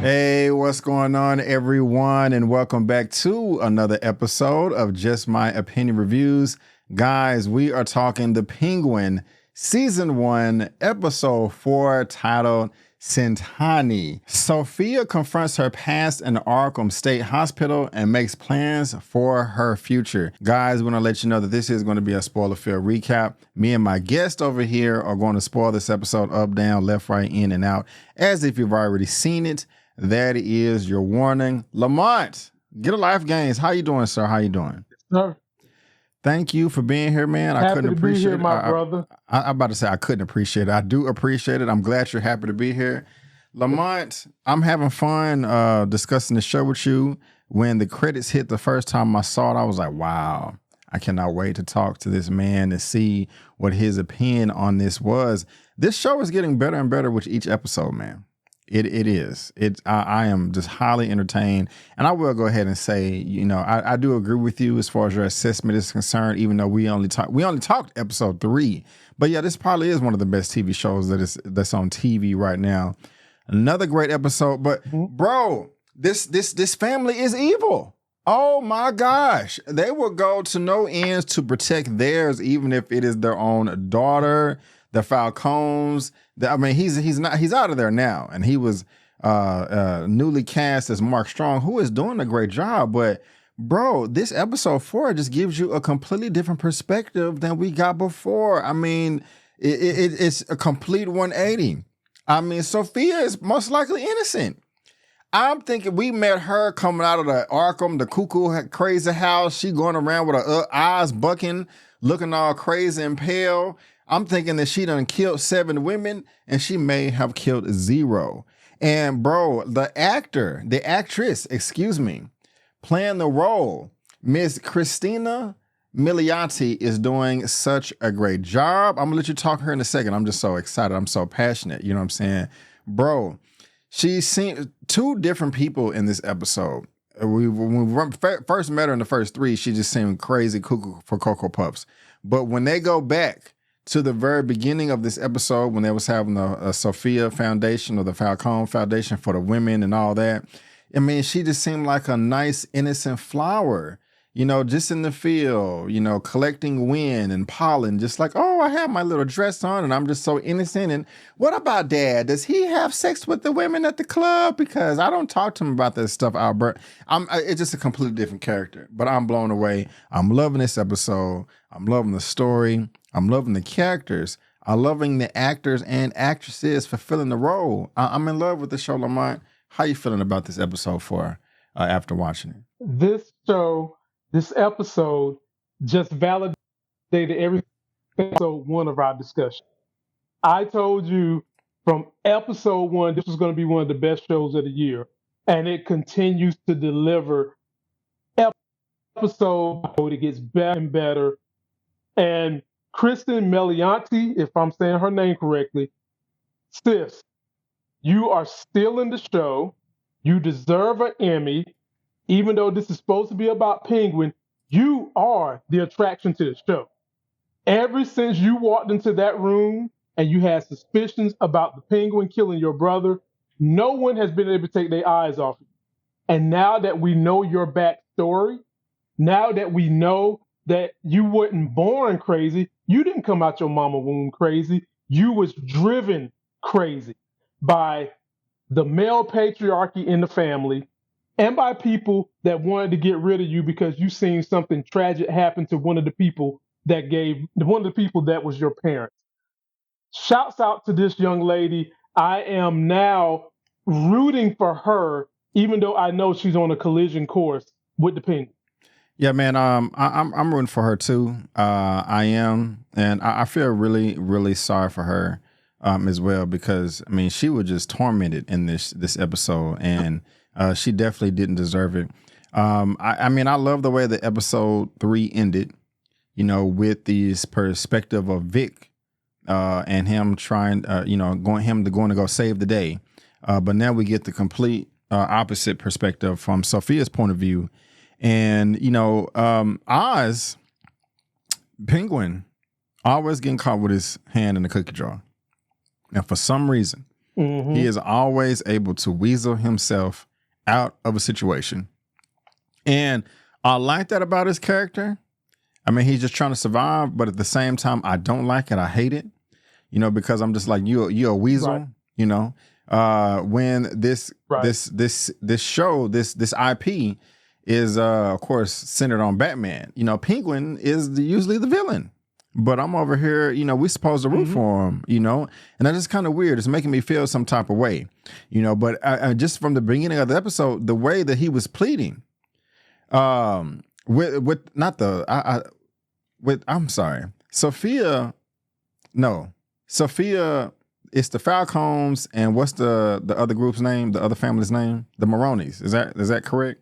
Hey, what's going on, everyone? And welcome back to another episode of Just My Opinion Reviews. Guys, we are talking The Penguin, Season 1, Episode 4, titled Sentani. Sophia confronts her past in Arkham State Hospital and makes plans for her future. Guys, we want to let you know that this is going to be a spoiler-filled recap. Me and my guest over here are going to spoil this episode up, down, left, right, in, and out, as if you've already seen it. That is your warning. Lamont, Get a Life Games. How you doing, sir? How you doing? Sir. Thank you for being here, man. I couldn't appreciate it. My brother. I'm about to say I couldn't appreciate it. I do appreciate it. I'm glad you're happy to be here. Lamont, I'm having fun discussing the show with you. When the credits hit the first time I saw it, I was like, wow, I cannot wait to talk to this man and see what his opinion on this was. This show is getting better and better with each episode, man. It is. I am just highly entertained. And I will go ahead and say, you know, I do agree with you as far as your assessment is concerned, even though we only talked episode 3. But yeah, this probably is one of the best TV shows that's on TV right now. Another great episode. But bro, this family is evil. Oh my gosh. They will go to no ends to protect theirs, even if it is their own daughter. The Falcons. I mean, he's out of there now, and he was newly cast as Mark Strong, who is doing a great job. But bro, this episode 4 just gives you a completely different perspective than we got before. I mean, it's a complete 180. I mean, Sophia is most likely innocent. I'm thinking we met her coming out of the Arkham, the cuckoo crazy house. She going around with her eyes bucking, looking all crazy and pale. I'm thinking that she done killed 7 women and she may have killed 0. And bro, the actress, playing the role, Miss Christina Milioti is doing such a great job. I'm gonna let you talk to her in a second. I'm just so excited. I'm so passionate. You know what I'm saying? Bro, she's seen 2 different people in this episode. When we first met her in the first 3, she just seemed crazy cuckoo for Cocoa Puffs. But when they go back to the very beginning of this episode, when they was having a Sophia Foundation or the Falcone Foundation for the women and all that, I mean, she just seemed like a nice, innocent flower, you know, just in the field, you know, collecting wind and pollen, just like, oh, I have my little dress on and I'm just so innocent. And what about Dad? Does he have sex with the women at the club? Because I don't talk to him about this stuff, Albert. It's just a completely different character, but I'm blown away. I'm loving this episode. I'm loving the story. I'm loving the characters. I'm loving the actors and actresses fulfilling the role. I'm in love with the show, Lamont. How you feeling about this episode 4 after watching it? This episode just validated every episode 1 of our discussion. I told you from episode 1, this was going to be one of the best shows of the year. And it continues to deliver episode. It gets better and better. And Kristen Milioti, if I'm saying her name correctly, sis, you are still in the show. You deserve an Emmy. Even though this is supposed to be about Penguin, you are the attraction to the show. Ever since you walked into that room and you had suspicions about the Penguin killing your brother, no one has been able to take their eyes off you. And now that we know your backstory, now that we know that you weren't born crazy, you didn't come out your mama womb crazy, you was driven crazy by the male patriarchy in the family and by people that wanted to get rid of you because you seen something tragic happen to one of the people that was your parents. Shouts out to this young lady. I am now rooting for her, even though I know she's on a collision course with the Penguin. Yeah, man. I'm rooting for her too. I am, and I feel really, really sorry for her as well, because I mean, she was just tormented in this episode, and she definitely didn't deserve it. I mean, I love the way the episode 3 ended, you know, with this perspective of Vic and him trying, going to go save the day. But now we get the complete opposite perspective from Sophia's point of view. And, you know, Oz, Penguin, always getting caught with his hand in the cookie jar. And for some reason, He is always able to weasel himself out of a situation. And I like that about his character. I mean, he's just trying to survive, but at the same time, I don't like it. I hate it, because I'm just like, you're a weasel, when this show, this IP is, of course, centered on Batman. Penguin is usually the villain. But I'm over here, we supposed to root for him, and that's just kind of weird. It's making me feel some type of way, But I just from the beginning of the episode, the way that he was pleading, I'm sorry, Sophia. It's the Falcons, and what's the other group's name? The other family's name? The Maronis. Is that correct?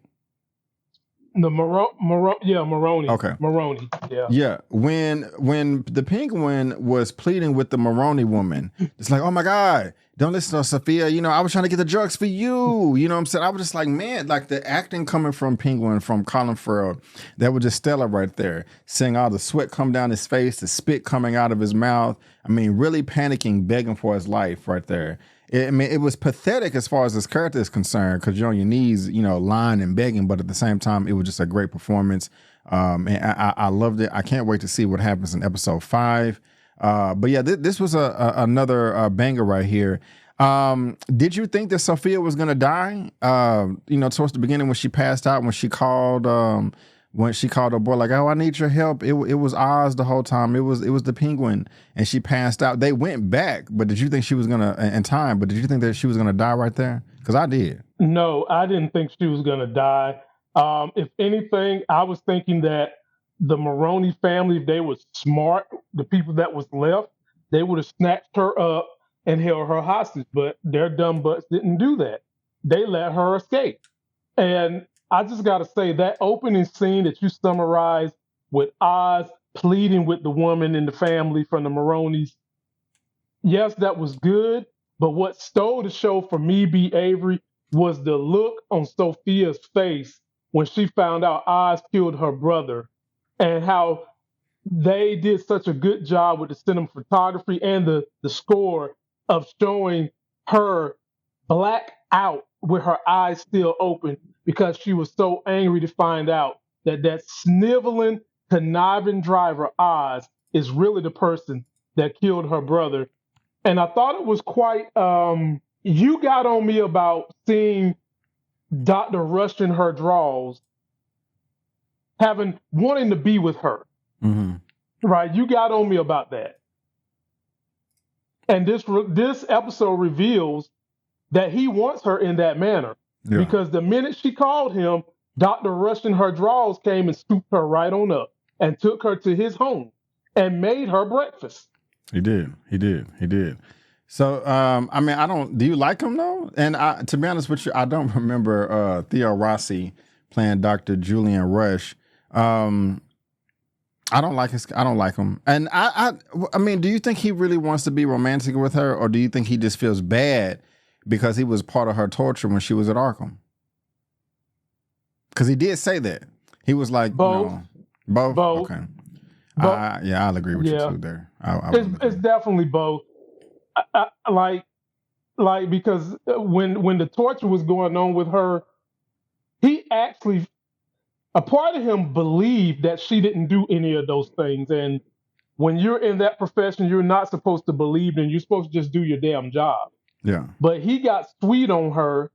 The Maroni. Okay. Maroni. Yeah. Yeah. When the Penguin was pleading with the Maroni woman, it's like, oh my God, don't listen to Sophia. I was trying to get the drugs for you. You know what I'm saying? I was just like, man, like the acting coming from Penguin, from Colin Farrell, that was just stellar right there. Seeing all the sweat come down his face, the spit coming out of his mouth. I mean, really panicking, begging for his life right there. It was pathetic as far as his character is concerned, because you're on your knees, lying and begging, but at the same time, it was just a great performance. And I loved it. I can't wait to see what happens in episode 5. But yeah, this was another banger right here. Did you think that Sophia was gonna die? Towards the beginning when she passed out, when she called her boy, like, oh, I need your help. It was Oz the whole time. It was the Penguin, and she passed out. They went back, but did you think she was gonna in time? But did you think that she was gonna die right there? Because I did. No, I didn't think she was gonna die. If anything, I was thinking that the Maroni family, if they were smart, the people that was left, they would have snatched her up and held her hostage. But their dumb butts didn't do that. They let her escape. And I just got to say, that opening scene that you summarized with Oz pleading with the woman in the family from the Maronis, yes, that was good. But what stole the show for me, B. Avery, was the look on Sophia's face when she found out Oz killed her brother, and how they did such a good job with the cinematography and the score of showing her black out with her eyes still open, because she was so angry to find out that sniveling, conniving driver Oz is really the person that killed her brother. And I thought it was quite, you got on me about seeing Dr. Rush in her draws, wanting to be with her. Mm-hmm. Right? You got on me about that. And this episode reveals that he wants her in that manner. Yeah. Because the minute she called him, Dr. Rush in her drawers came and scooped her right on up and took her to his home and made her breakfast. He did. So, do you like him though? And to be honest with you, I don't remember Theo Rossi playing Dr. Julian Rush. I don't like him. And I mean, do you think he really wants to be romantic with her, or do you think he just feels bad because he was part of her torture when she was at Arkham? Because he did say that. He was like, both. Both? Both. Okay. I'll agree with you too there. It's definitely both. Because when the torture was going on with her, he actually, a part of him believed that she didn't do any of those things. And when you're in that profession, you're not supposed to believe, and you're supposed to just do your damn job. Yeah. But he got sweet on her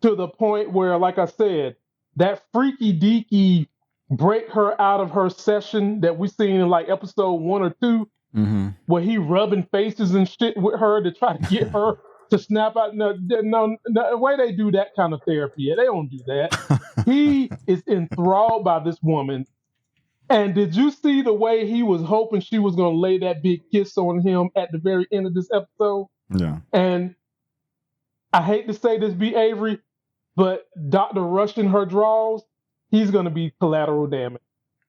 to the point where, like I said, that freaky deaky break her out of her session that we seen in like episode 1 or 2, mm-hmm. where he rubbing faces and shit with her to try to get her to snap out. No, the way they do that kind of therapy, they don't do that. He is enthralled by this woman. And did you see the way he was hoping she was going to lay that big kiss on him at the very end of this episode? Yeah. And I hate to say this, B. Avery, but Dr. Rush in her draws, he's going to be collateral damage.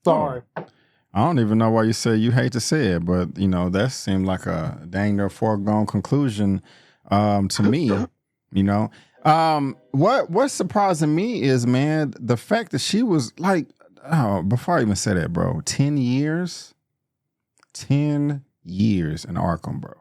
Sorry. Oh. I don't even know why you say you hate to say it, but that seemed like a dang near foregone conclusion to me. What's surprising me is, man, the fact that she was like, before I even said that, bro, 10 years in Arkham, bro.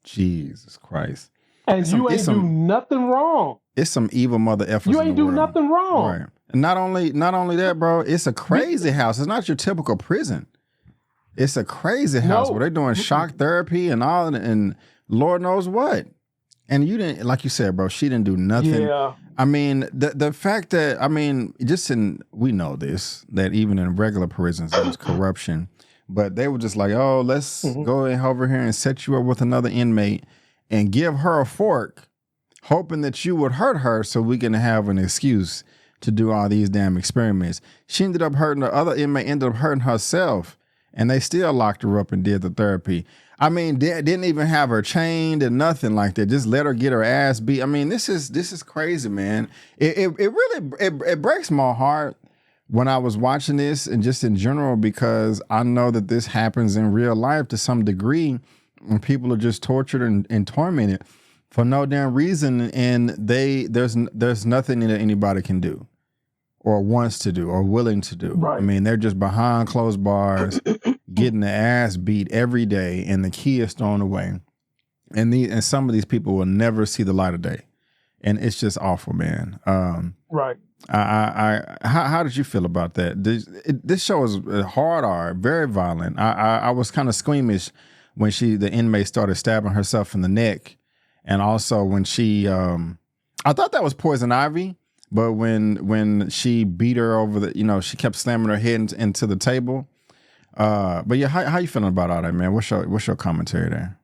Jesus Christ. And you ain't do nothing wrong. It's some evil mother effers. You ain't do nothing wrong. Right. And not only that, bro, it's a crazy house. It's not your typical prison. It's a crazy house where they're doing shock therapy and all, and Lord knows what. And you didn't, like you said, bro, she didn't do nothing. Yeah. I mean, the fact that, I mean, we know this, that even in regular prisons, there's corruption. But they were just like, oh, let's go over here and set you up with another inmate and give her a fork, hoping that you would hurt her so we can have an excuse to do all these damn experiments. She ended up hurting the other inmate, ended up hurting herself, and they still locked her up and did the therapy. I mean, didn't even have her chained and nothing like that. Just let her get her ass beat. I mean, this is crazy, man. It really breaks my heart when I was watching this and just in general, because I know that this happens in real life to some degree when people are just tortured and tormented for no damn reason, and there's nothing that anybody can do or wants to do or willing to do. Right. I mean, they're just behind closed bars getting their ass beat every day, and the key is thrown away. And some of these people will never see the light of day. And it's just awful, man. Right. How did you feel about that? This show is hard R, very violent. I was kind of squeamish when the inmate started stabbing herself in the neck, and also when she, I thought that was poison ivy, but when she beat her over she kept slamming her head into the table. But yeah, how you feeling about all that, man? What's your commentary there?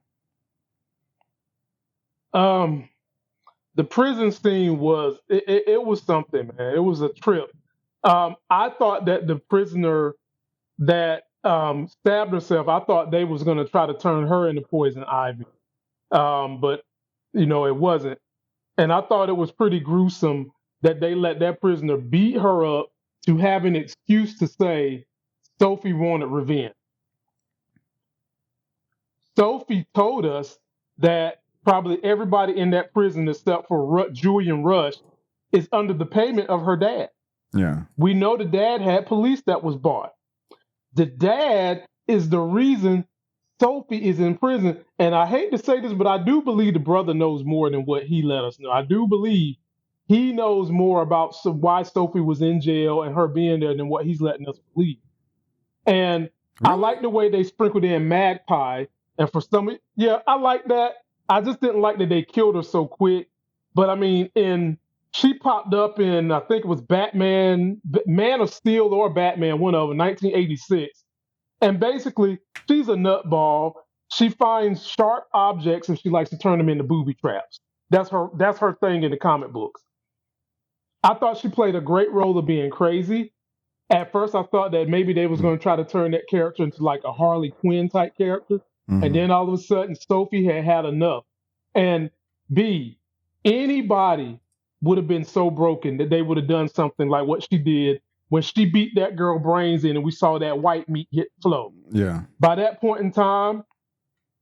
The prison scene was it was something, man. It was a trip. I thought that the prisoner that stabbed herself, I thought they was going to try to turn her into poison ivy, but it wasn't. And I thought it was pretty gruesome that they let that prisoner beat her up to have an excuse to say Sophie wanted revenge. Sophie told us that probably everybody in that prison except for Julian Rush is under the payment of her dad. Yeah. We know the dad had police that was bought. The dad is the reason Sophie is in prison. And I hate to say this, but I do believe the brother knows more than what he let us know. I do believe he knows more about why Sophie was in jail and her being there than what he's letting us believe. And really? I like the way they sprinkled in Magpie. And for some, yeah, I like that. I just didn't like that they killed her so quick. But I mean, she popped up in, I think it was Batman, Man of Steel or Batman, one of them, 1986. And basically, she's a nutball. She finds sharp objects and she likes to turn them into booby traps. That's her thing in the comic books. I thought she played a great role of being crazy. At first, I thought that maybe they was going to try to turn that character into like a Harley Quinn type character. Mm-hmm. And then all of a sudden, Sophie had enough. And B, anybody would have been so broken that they would have done something like what she did when she beat that girl brains in and we saw that white meat hit flow. Yeah. By that point in time,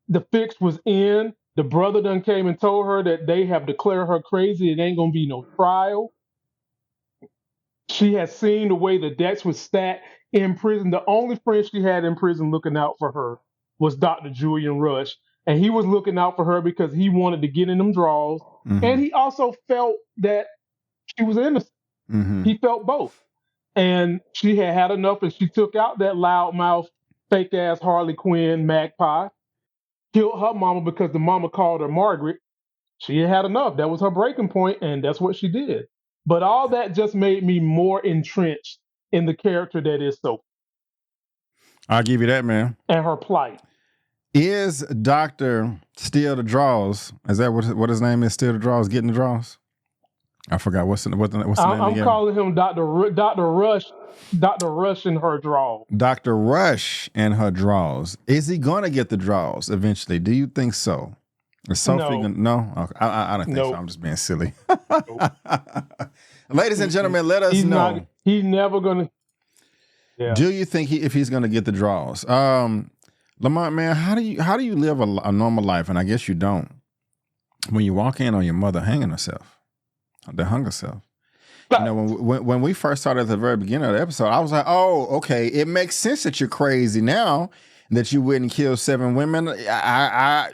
the fix was in. The brother done came and told her that they have declared her crazy. It ain't going to be no trial. She has seen the way the decks was stacked in prison. The only friend she had in prison looking out for her was Dr. Julian Rush. And he was looking out for her because he wanted to get in them draws. Mm-hmm. And he also felt that she was innocent. Mm-hmm. He felt both. And she had enough, and she took out that loudmouth, fake-ass Harley Quinn Magpie, killed her mama because the mama called her Margaret. She had enough. That was her breaking point, and that's what she did. But all that just made me more entrenched in the character that is Sophie. I'll give you that, man. And her plight. Is Dr. Steal the Draws, is that what his name is, Steal the Draws, Getting the Draws? I forgot what's the name again? I'm calling him Dr. Rush in her draws. Dr. Rush in her draws. Is he going to get the draws eventually? Do you think so? Is Sophie no? Okay. I don't think so. I'm just being silly. Ladies and gentlemen, let us know. He's never going to. Yeah. Do you think if he's going to get the draws? Lamont, man, how do you live a normal life? And I guess you don't. When you walk in on your mother hanging herself. The hung herself. When we first started at the very beginning of the episode, I was like, oh, okay, it makes sense that you're crazy now that you wouldn't kill 7 women.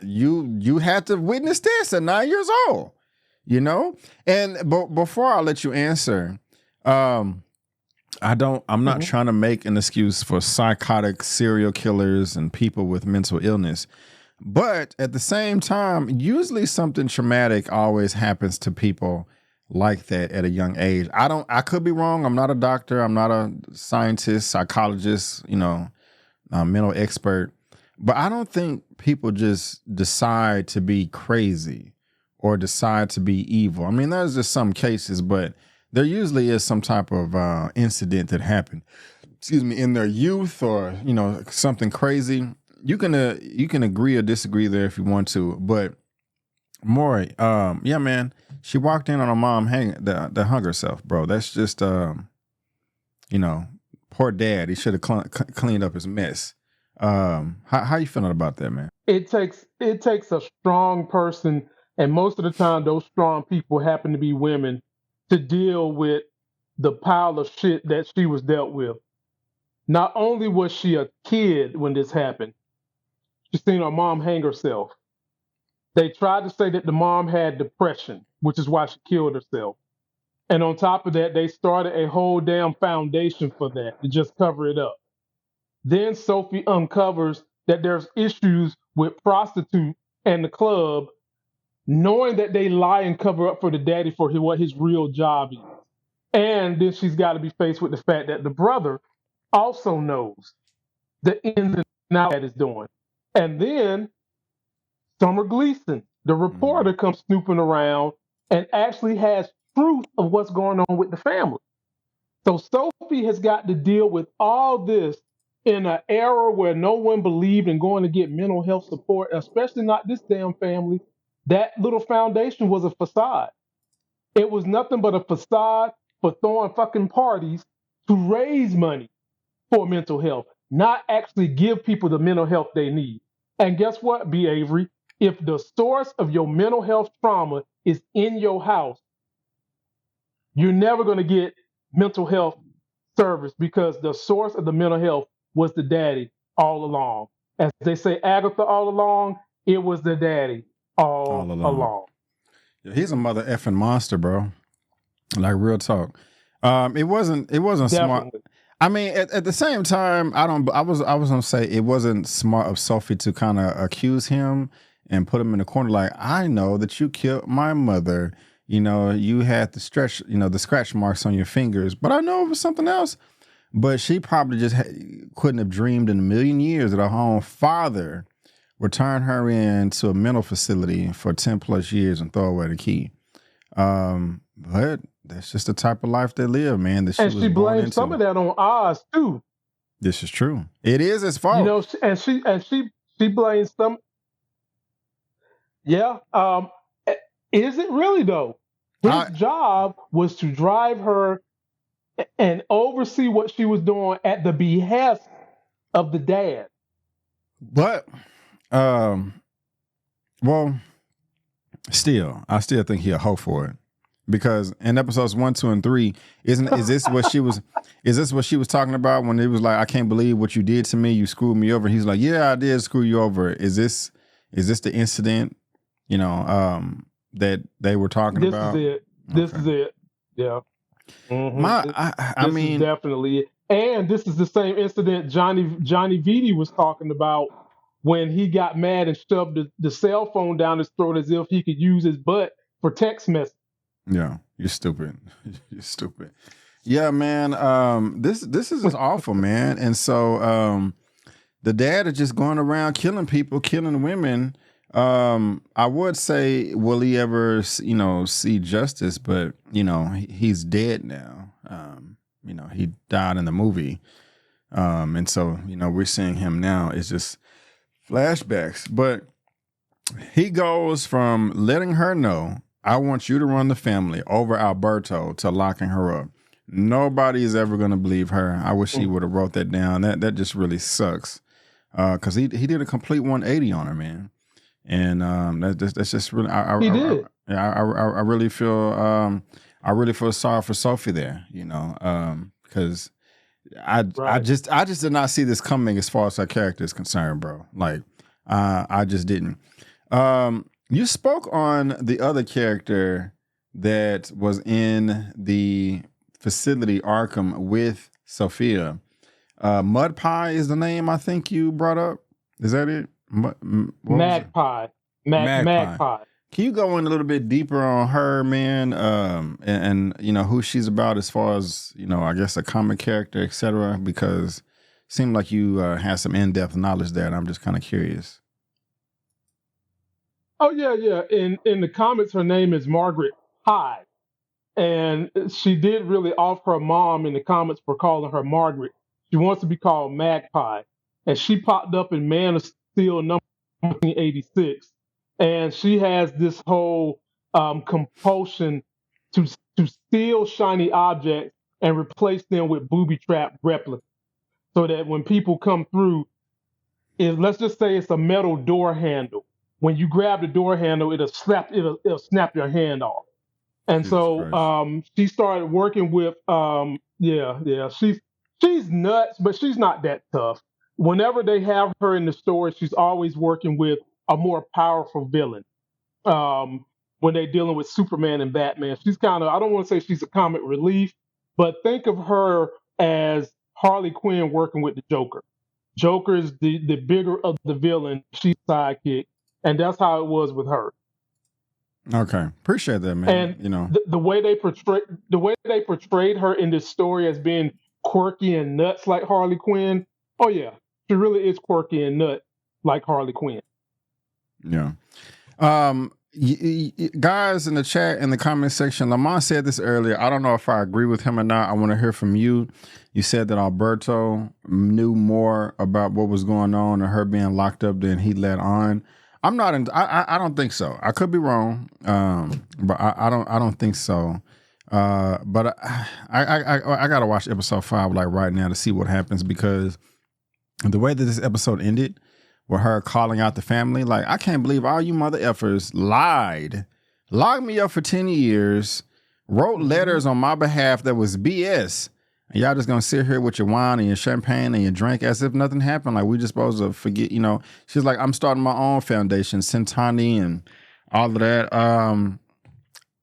You had to witness this at 9 years old, you know? And before I let you answer, I'm not trying to make an excuse for psychotic serial killers and people with mental illness. But at the same time, usually something traumatic always happens to people like that at a young age. I could be wrong. I'm not a doctor. I'm not a scientist, psychologist, mental expert. But I don't think people just decide to be crazy or decide to be evil. I mean, there's just some cases, but there usually is some type of incident that happened, in their youth or, something crazy. You can agree or disagree there if you want to, but Maury, yeah, man, she walked in on her mom that hung herself, bro. That's just, poor dad. He should have cleaned up his mess. How you feeling about that, man? It takes a strong person, and most of the time, those strong people happen to be women, to deal with the pile of shit that she was dealt with. Not only was she a kid when this happened, she seen her mom hang herself. They tried to say that the mom had depression, which is why she killed herself. And on top of that, they started a whole damn foundation for that to just cover it up. Then Sophie uncovers that there's issues with prostitute and the club, knowing that they lie and cover up for the daddy for what his real job is. And then she's got to be faced with the fact that the brother also knows the ins and outs that is doing. And then Summer Gleason, the reporter, comes snooping around and actually has truth of what's going on with the family. So Sophie has got to deal with all this in an era where no one believed in going to get mental health support, especially not this damn family. That little foundation was a facade. It was nothing but a facade for throwing fucking parties to raise money for mental health, not actually give people the mental health they need. And guess what, B. Avery? If the source of your mental health trauma is in your house, you're never going to get mental health service because the source of the mental health was the daddy all along. As they say, Agatha all along, it was the daddy all along. Yeah, he's a mother effing monster, bro. Like real talk. It wasn't smart. I mean, at the same time, I was gonna say it wasn't smart of Sophie to kind of accuse him and put him in the corner. Like, I know that you killed my mother. You had the scratch marks on your fingers, but I know it was something else. But she probably just couldn't have dreamed in a million years that her own father would turn her into a mental facility for 10 plus years and throw away the key. But that's just the type of life they live, man. That she blames some of that on Oz too. This is true. It is his fault. And she blames some. Yeah. Is it really though? His job was to drive her and oversee what she was doing at the behest of the dad. But, well, I still think he'll hope for it. Because in episodes 1, 2, and 3, is this what she was talking about when it was like, I can't believe what you did to me, you screwed me over? He's like, yeah, I did screw you over. Is this the incident, that they were talking about? This is it. Yeah. Mm-hmm. I mean, is definitely it. And this is the same incident Johnny Vitti was talking about when he got mad and shoved the cell phone down his throat as if he could use his butt for text message. Yeah, you're stupid. You're stupid. Yeah, man. This is just awful, man. And so the dad is just going around killing people, killing women. I would say, will he ever, see justice? But he's dead now. He died in the movie, and so we're seeing him now. It's just flashbacks. But he goes from letting her know, I want you to run the family over Alberto, to locking her up. Nobody is ever going to believe her. I wish he would have wrote that down. That just really sucks. Because he did a complete 180 on her, man. And that's just really he did. I really feel sorry for Sophie there, because I just did not see this coming as far as her character is concerned, bro. Like, I just didn't. You spoke on the other character that was in the facility Arkham with Sophia. Mud Pie is the name I think you brought up. Is that it? Magpie. Magpie. Can you go in a little bit deeper on her, man, and you know who she's about as far as, you know, I guess a comic character, etc. Because it seemed like you had some in-depth knowledge there, and I'm just kind of curious. Oh yeah. In the comics, her name is Margaret Pye, and she did really off her mom in the comics for calling her Margaret. She wants to be called Magpie, and she popped up in Man of Steel number 1986, and she has this whole compulsion to steal shiny objects and replace them with booby trap replicas, so that when people come through, let's just say it's a metal door handle. When you grab the door handle, it'll snap your hand off. And Jesus so Christ. she started working with she's nuts, but she's not that tough. Whenever they have her in the story, she's always working with a more powerful villain. When they're dealing with Superman and Batman, she's kind of, I don't want to say she's a comic relief, but think of her as Harley Quinn working with the Joker. Joker is the bigger of the villain, she's sidekick, and that's how it was with her. Okay, appreciate that, man. And you know, the way they portrayed her in this story as being quirky and nuts like Harley Quinn. Oh yeah, she really is quirky and nuts like Harley Quinn. Yeah. Guys in the chat, in the comment section, Lamont said this earlier. I don't know if I agree with him or not. I want to hear from you. You said that Alberto knew more about what was going on and her being locked up than he let on. I'm not. I don't think so. I could be wrong. But I don't think so. But I gotta watch episode 5 like right now to see what happens, because the way that this episode ended, with her calling out the family, like, I can't believe all you mother effers lied, locked me up for 10 years, wrote letters on my behalf that was BS. And y'all just gonna sit here with your wine and your champagne and your drink as if nothing happened. Like, we just supposed to forget, you know. She's like, I'm starting my own foundation, Centani and all of that.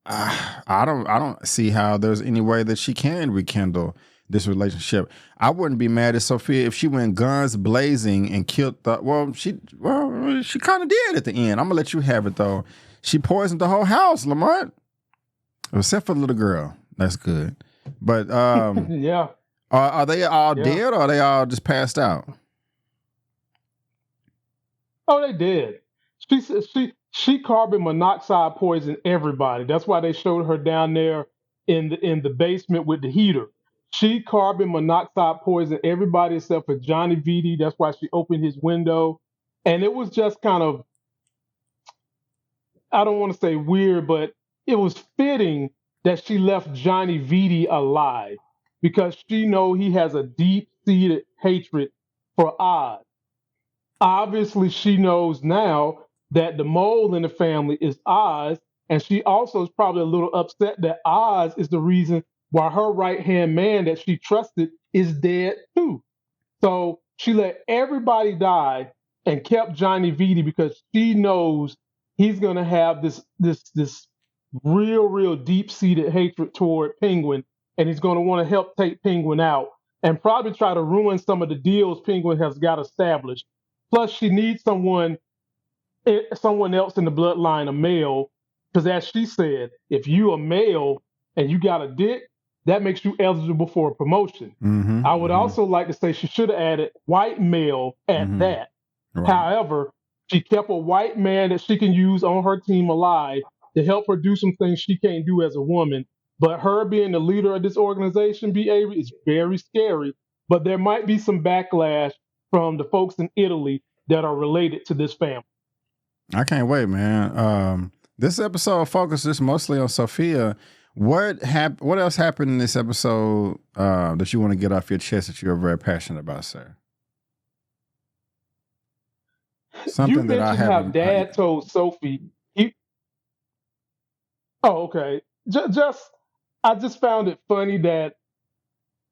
I don't see how there's any way that she can rekindle this relationship. I wouldn't be mad at Sophia if she went guns blazing and killed she kind of did at the end. I'm gonna let you have it though. She poisoned the whole house, Lamont. Except for the little girl. That's good. But yeah. Are they all dead, or are they all just passed out? Oh, they did. She carbon monoxide poisoned everybody. That's why they showed her down there in the basement with the heater. She carbon monoxide poisoned everybody except for Johnny Vitti. That's why she opened his window. And it was just kind of, I don't want to say weird, but it was fitting that she left Johnny Vitti alive, because she know he has a deep-seated hatred for Oz. Obviously, she knows now that the mole in the family is Oz, and she also is probably a little upset that Oz is the reason why her right-hand man that she trusted is dead too. So she let everybody die and kept Johnny Vitti because she knows he's gonna have this real deep-seated hatred toward Penguin, and he's gonna want to help take Penguin out and probably try to ruin some of the deals Penguin has got established. Plus, she needs someone else in the bloodline, a male, because as she said, if you a male and you got a dick, that makes you eligible for a promotion. I would also like to say she should have added white male at that. Right. However, she kept a white man that she can use on her team alive to help her do some things she can't do as a woman. But her being the leader of this organization, B. Avery, is very scary. But there might be some backlash from the folks in Italy that are related to this family. I can't wait, man. This episode focuses mostly on Sophia. What else happened in this episode that you want to get off your chest that you're very passionate about, sir? Something that I haven't. How Dad told Sophie. Okay. I just found it funny that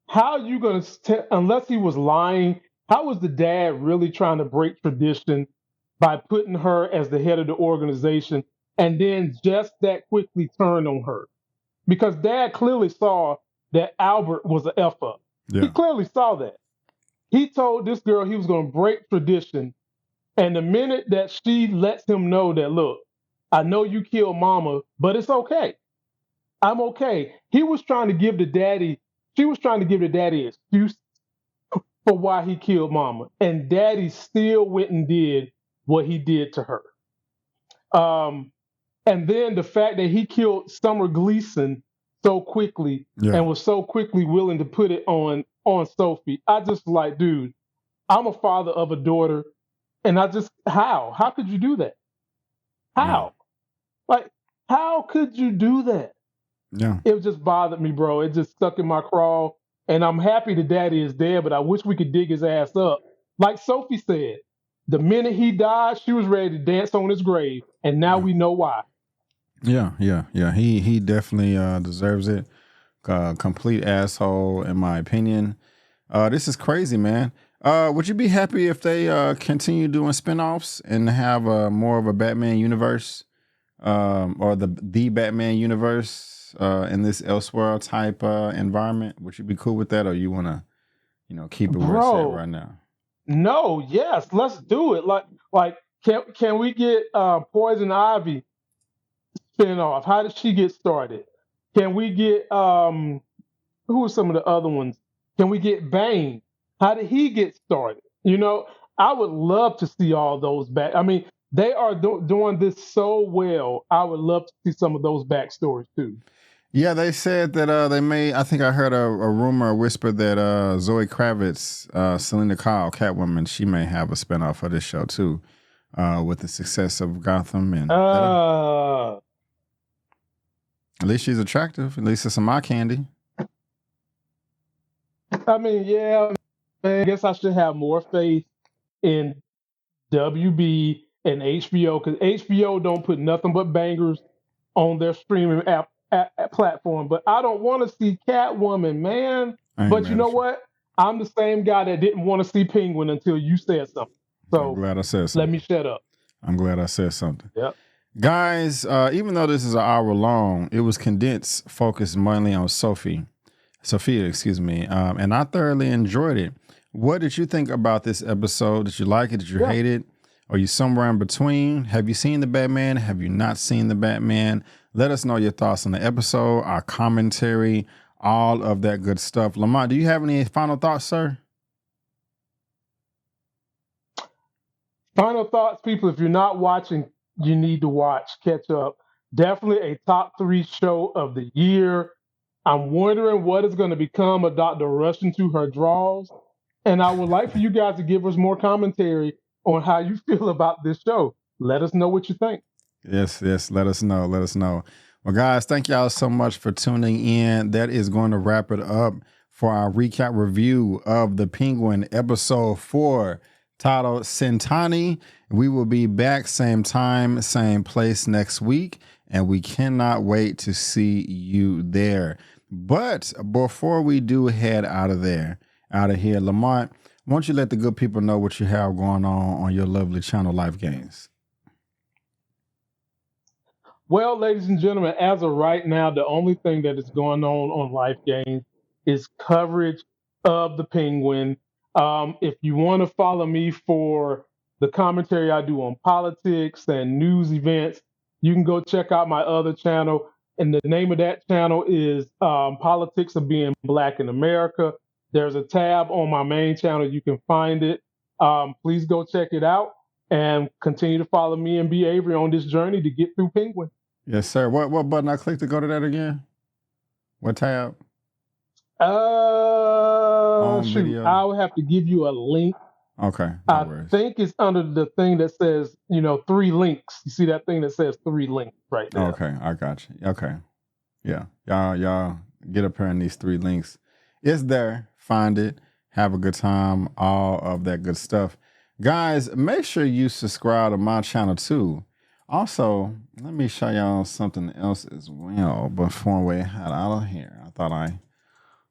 How are you going to, unless he was lying, how was the dad really trying to break tradition by putting her as the head of the organization and then just that quickly turn on her? Because dad clearly saw that Albert was an F up. He Yeah. clearly saw that. He told this girl he was going to break tradition. And the minute that she lets him know that, look, I know you killed mama, but it's okay. I'm okay. He was trying to give the daddy, she was trying to give the daddy an excuse for why he killed mama. And daddy still went and did what he did to her. Um, and then the fact that he killed Summer Gleason so quickly Yeah. and was so quickly willing to put it on Sophie. I just like, dude, I'm a father of a daughter, and I just how could you do that? Yeah. How? Like, how could you do that? Yeah. It just bothered me, bro. It just stuck in my craw. And I'm happy the daddy is dead, but I wish we could dig his ass up. Like Sophie said, the minute he died, she was ready to dance on his grave. And now we know why. Yeah. He definitely deserves it. Complete asshole, in my opinion. This is crazy, man. Would you be happy if they continue doing spinoffs and have more of a Batman universe, or the Batman universe in this Elseworld type environment? Would you be cool with that, or you want to, keep it where it's at Bro, right now? no, yes, let's do it. Like, can we get Poison Ivy spinoff? How did she get started? Can we get who are some of the other ones? Can we get Bane? How did he get started? I would love to see all those back. I mean, they are doing this so well. I would love to see some of those backstories too. Yeah, they said that they may. I think I heard a rumor, a whisper that Zoe Kravitz, Selena Kyle, Catwoman, she may have a spinoff of this show too, with the success of Gotham, and Uh, at least she's attractive. At least it's some eye candy. I mean, yeah, man, I guess I should have more faith in WB and HBO because HBO don't put nothing but bangers on their streaming app platform. But I don't want to see Catwoman, man. I ain't But you mad know at you. what? I'm the same guy that didn't want to see Penguin until you said something. I'm So glad I said let something. me shut up. I'm glad I said something. Yep. Guys, even though this is an hour long, it was condensed, focused mainly on Sophia, excuse me, and I thoroughly enjoyed it. What did you think about this episode? Did you like it? Did you hate it? Are you somewhere in between? Have you seen the Batman? Have you not seen the Batman? Let us know your thoughts on the episode, our commentary, all of that good stuff. Lamont, do you have any final thoughts, sir? Final thoughts, people. If you're not watching, you need to watch. Catch up. Definitely a top 3 show of the year. I'm wondering what is going to become of Dr. Rushing to her draws. And I would like for you guys to give us more commentary on how you feel about this show. Let us know what you think. Yes. Let us know. Well, guys, thank y'all so much for tuning in. That is going to wrap it up for our recap review of The Penguin, episode 4, titled Centani. We will be back same time, same place next week, and we cannot wait to see you there. But before we do head out of here, Lamont, why don't you let the good people know what you have going on your lovely channel, Life Gains? Well, ladies and gentlemen, as of right now, the only thing that is going on Life Games is coverage of the Penguin. If you want to follow me for the commentary I do on politics and news events, you can go check out my other channel. And the name of that channel is Politics of Being Black in America. There's a tab on my main channel. You can find it. Please go check it out and continue to follow me and B. Avery on this journey to get through Penguin. Yes, sir. What button I click to go to that again? What tab? Video. I would have to give you a link. Okay, I worries. think it's under the thing that says, 3 links. You see that thing that says 3 links right there? Okay, I got you. Okay, yeah, y'all get up here in these 3 links. It's there. Find it. Have a good time. All of that good stuff, guys. Make sure you subscribe to my channel too. Also, let me show y'all something else as well before we head out of here. I thought I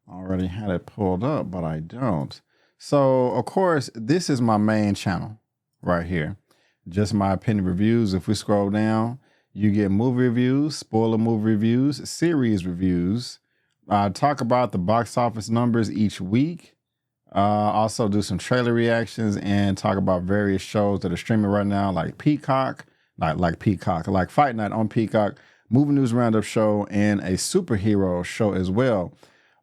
Already had it pulled up, but I don't. So, of course, this is my main channel right here. Just my opinion reviews. If we scroll down, you get movie reviews, spoiler movie reviews, series reviews. I talk about the box office numbers each week. Also do some trailer reactions and talk about various shows that are streaming right now, like Peacock, like Fight Night on Peacock, Movie News Roundup show, and a superhero show as well.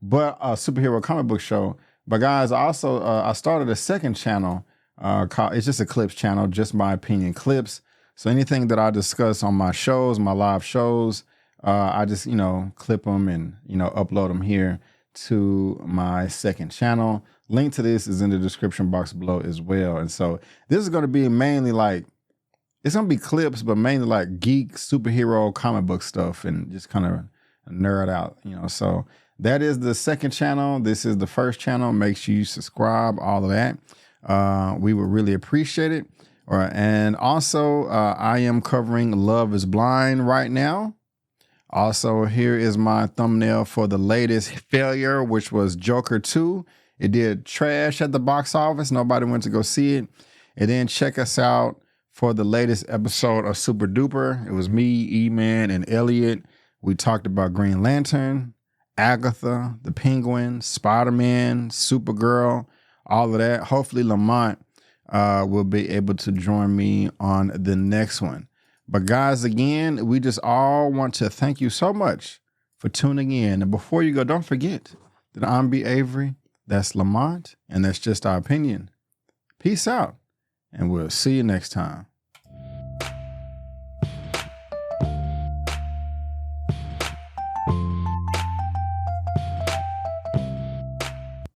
But a superhero comic book show. But guys, also I started a second channel. It's just a clips channel, just my opinion clips. So anything that I discuss on my shows, my live shows, I just clip them and upload them here to my second channel. Link to this is in the description box below as well. And so this is going to be mainly it's going to be clips, but mainly like geek superhero comic book stuff and just kind of nerd out, So that is the second channel. This is the first channel. Make sure you subscribe, all of that. We would really appreciate it. All right. And also, I am covering Love is Blind right now. Also, here is my thumbnail for the latest failure, which was Joker 2. It did trash at the box office. Nobody went to go see it. And then check us out for the latest episode of Super Duper. It was me, E-Man, and Elliot. We talked about Green Lantern, Agatha, the Penguin, Spider-Man, Supergirl, all of that. Hopefully Lamont will be able to join me on the next one. But guys, again, we just all want to thank you so much for tuning in. And before you go, don't forget that I'm B. Avery, that's Lamont, and that's just our opinion. Peace out, and we'll see you next time.